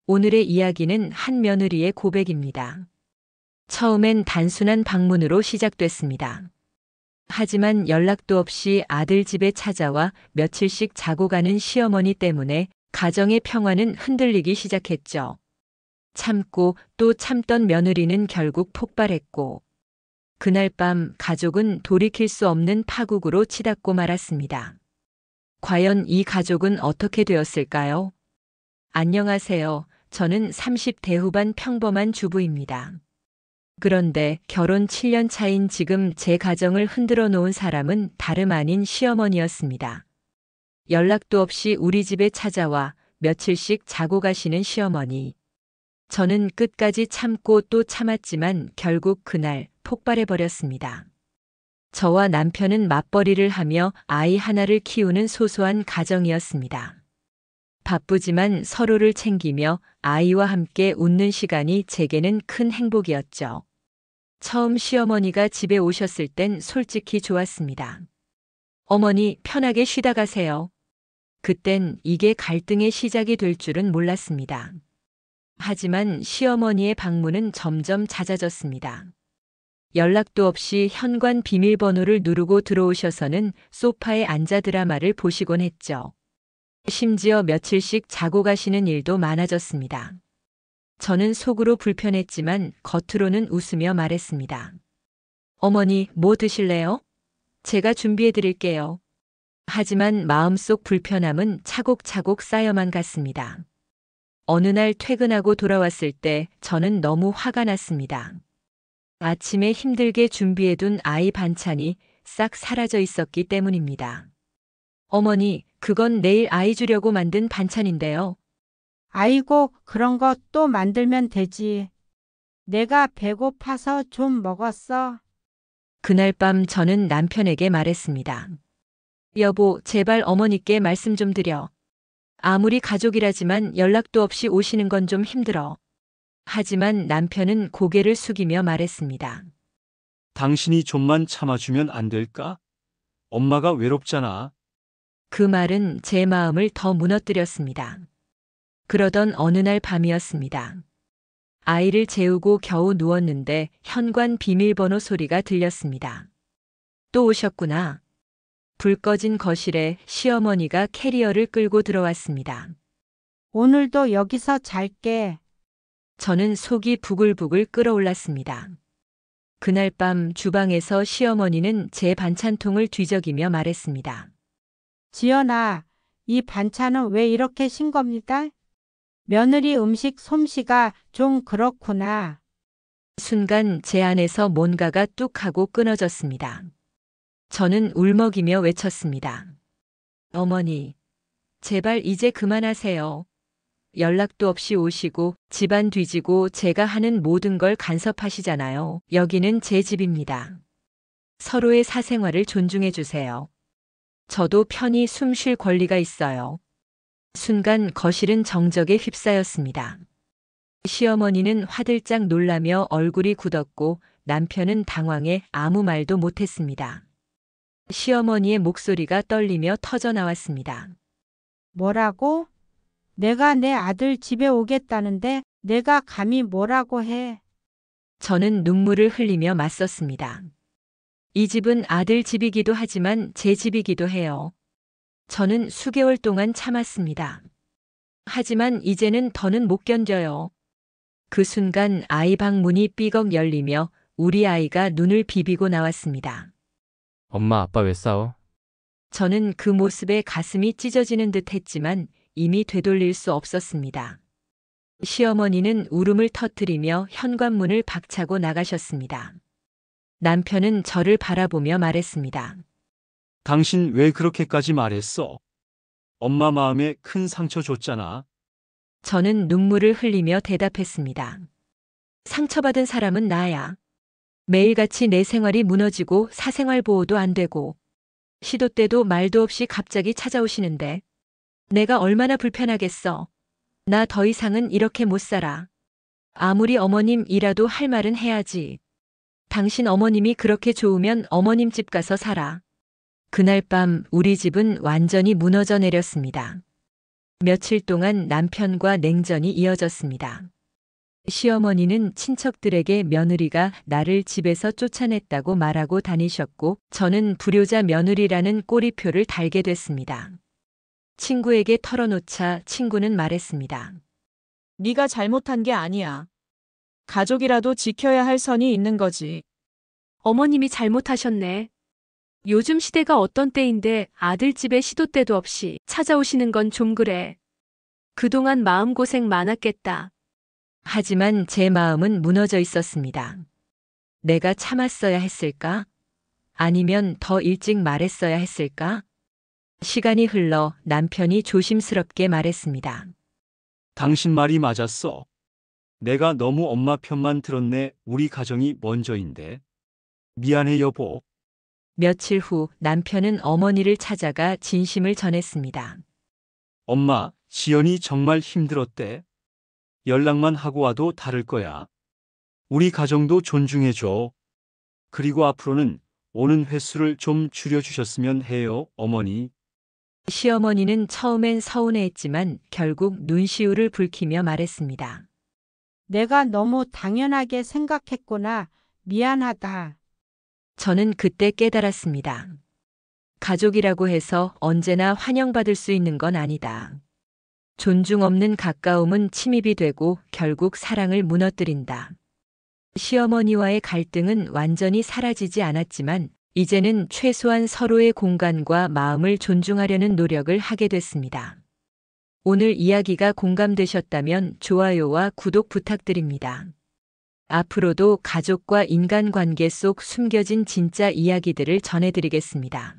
오늘의 이야기는 한 며느리의 고백입니다. 처음엔 단순한 방문으로 시작됐습니다. 하지만 연락도 없이 아들 집에 찾아와 며칠씩 자고 가는 시어머니 때문에 가정의 평화는 흔들리기 시작했죠. 참고 또 참던 며느리는 결국 폭발했고, 그날 밤 가족은 돌이킬 수 없는 파국으로 치닫고 말았습니다. 과연 이 가족은 어떻게 되었을까요? 안녕하세요. 저는 30대 후반 평범한 주부입니다. 그런데 결혼 7년 차인 지금 제 가정을 흔들어 놓은 사람은 다름 아닌 시어머니였습니다. 연락도 없이 우리 집에 찾아와 며칠씩 자고 가시는 시어머니. 저는 끝까지 참고 또 참았지만 결국 그날 폭발해버렸습니다. 저와 남편은 맞벌이를 하며 아이 하나를 키우는 소소한 가정이었습니다. 바쁘지만 서로를 챙기며 아이와 함께 웃는 시간이 제게는 큰 행복이었죠. 처음 시어머니가 집에 오셨을 땐 솔직히 좋았습니다. 어머니, 편하게 쉬다 가세요. 그땐 이게 갈등의 시작이 될 줄은 몰랐습니다. 하지만 시어머니의 방문은 점점 잦아졌습니다. 연락도 없이 현관 비밀번호를 누르고 들어오셔서는 소파에 앉아 드라마를 보시곤 했죠. 심지어 며칠씩 자고 가시는 일도 많아졌습니다. 저는 속으로 불편했지만 겉으로는 웃으며 말했습니다. 어머니, 뭐 드실래요? 제가 준비해 드릴게요. 하지만 마음속 불편함은 차곡차곡 쌓여만 갔습니다. 어느 날 퇴근하고 돌아왔을 때 저는 너무 화가 났습니다. 아침에 힘들게 준비해둔 아이 반찬이 싹 사라져 있었기 때문입니다. 어머니, 그건 내일 아이 주려고 만든 반찬인데요. 아이고, 그런 거 또 만들면 되지. 내가 배고파서 좀 먹었어. 그날 밤 저는 남편에게 말했습니다. 여보, 제발 어머니께 말씀 좀 드려. 아무리 가족이라지만 연락도 없이 오시는 건 좀 힘들어. 하지만 남편은 고개를 숙이며 말했습니다. 당신이 좀만 참아주면 안 될까? 엄마가 외롭잖아. 그 말은 제 마음을 더 무너뜨렸습니다. 그러던 어느 날 밤이었습니다. 아이를 재우고 겨우 누웠는데 현관 비밀번호 소리가 들렸습니다. 또 오셨구나. 불 꺼진 거실에 시어머니가 캐리어를 끌고 들어왔습니다. 오늘도 여기서 잘게. 저는 속이 부글부글 끓어올랐습니다. 그날 밤 주방에서 시어머니는 제 반찬통을 뒤적이며 말했습니다. 지연아, 이 반찬은 왜 이렇게 신 겁니다? 며느리 음식 솜씨가 좀 그렇구나. 순간 제 안에서 뭔가가 뚝 하고 끊어졌습니다. 저는 울먹이며 외쳤습니다. 어머니, 제발 이제 그만하세요. 연락도 없이 오시고 집안 뒤지고 제가 하는 모든 걸 간섭하시잖아요. 여기는 제 집입니다. 서로의 사생활을 존중해 주세요. 저도 편히 숨 쉴 권리가 있어요. 순간 거실은 정적에 휩싸였습니다. 시어머니는 화들짝 놀라며 얼굴이 굳었고 남편은 당황해 아무 말도 못했습니다. 시어머니의 목소리가 떨리며 터져 나왔습니다. 뭐라고? 내가 내 아들 집에 오겠다는데 내가 감히 뭐라고 해? 저는 눈물을 흘리며 맞섰습니다. 이 집은 아들 집이기도 하지만 제 집이기도 해요. 저는 수개월 동안 참았습니다. 하지만 이제는 더는 못 견뎌요. 그 순간 아이 방 문이 삐걱 열리며 우리 아이가 눈을 비비고 나왔습니다. 엄마, 아빠 왜 싸워? 저는 그 모습에 가슴이 찢어지는 듯 했지만 이미 되돌릴 수 없었습니다. 시어머니는 울음을 터뜨리며 현관문을 박차고 나가셨습니다. 남편은 저를 바라보며 말했습니다. 당신 왜 그렇게까지 말했어? 엄마 마음에 큰 상처 줬잖아. 저는 눈물을 흘리며 대답했습니다. 상처받은 사람은 나야. 매일같이 내 생활이 무너지고 사생활 보호도 안 되고 시도 때도 말도 없이 갑자기 찾아오시는데 내가 얼마나 불편하겠어. 나 더 이상은 이렇게 못 살아. 아무리 어머님이라도 할 말은 해야지. 당신 어머님이 그렇게 좋으면 어머님 집 가서 살아. 그날 밤 우리 집은 완전히 무너져 내렸습니다. 며칠 동안 남편과 냉전이 이어졌습니다. 시어머니는 친척들에게 며느리가 나를 집에서 쫓아냈다고 말하고 다니셨고, 저는 불효자 며느리라는 꼬리표를 달게 됐습니다. 친구에게 털어놓자 친구는 말했습니다. 네가 잘못한 게 아니야. 가족이라도 지켜야 할 선이 있는 거지. 어머님이 잘못하셨네. 요즘 시대가 어떤 때인데 아들 집에 시도 때도 없이 찾아오시는 건 좀 그래. 그동안 마음고생 많았겠다. 하지만 제 마음은 무너져 있었습니다. 내가 참았어야 했을까? 아니면 더 일찍 말했어야 했을까? 시간이 흘러 남편이 조심스럽게 말했습니다. 당신 말이 맞았어. 내가 너무 엄마 편만 들었네. 우리 가정이 먼저인데. 미안해, 여보. 며칠 후 남편은 어머니를 찾아가 진심을 전했습니다. 엄마, 지연이 정말 힘들었대. 연락만 하고 와도 다를 거야. 우리 가정도 존중해줘. 그리고 앞으로는 오는 횟수를 좀 줄여주셨으면 해요, 어머니. 시어머니는 처음엔 서운해했지만 결국 눈시울을 붉히며 말했습니다. 내가 너무 당연하게 생각했구나. 미안하다. 저는 그때 깨달았습니다. 가족이라고 해서 언제나 환영받을 수 있는 건 아니다. 존중 없는 가까움은 침입이 되고 결국 사랑을 무너뜨린다. 시어머니와의 갈등은 완전히 사라지지 않았지만 이제는 최소한 서로의 공간과 마음을 존중하려는 노력을 하게 됐습니다. 오늘 이야기가 공감되셨다면 좋아요와 구독 부탁드립니다. 앞으로도 가족과 인간관계 속 숨겨진 진짜 이야기들을 전해드리겠습니다.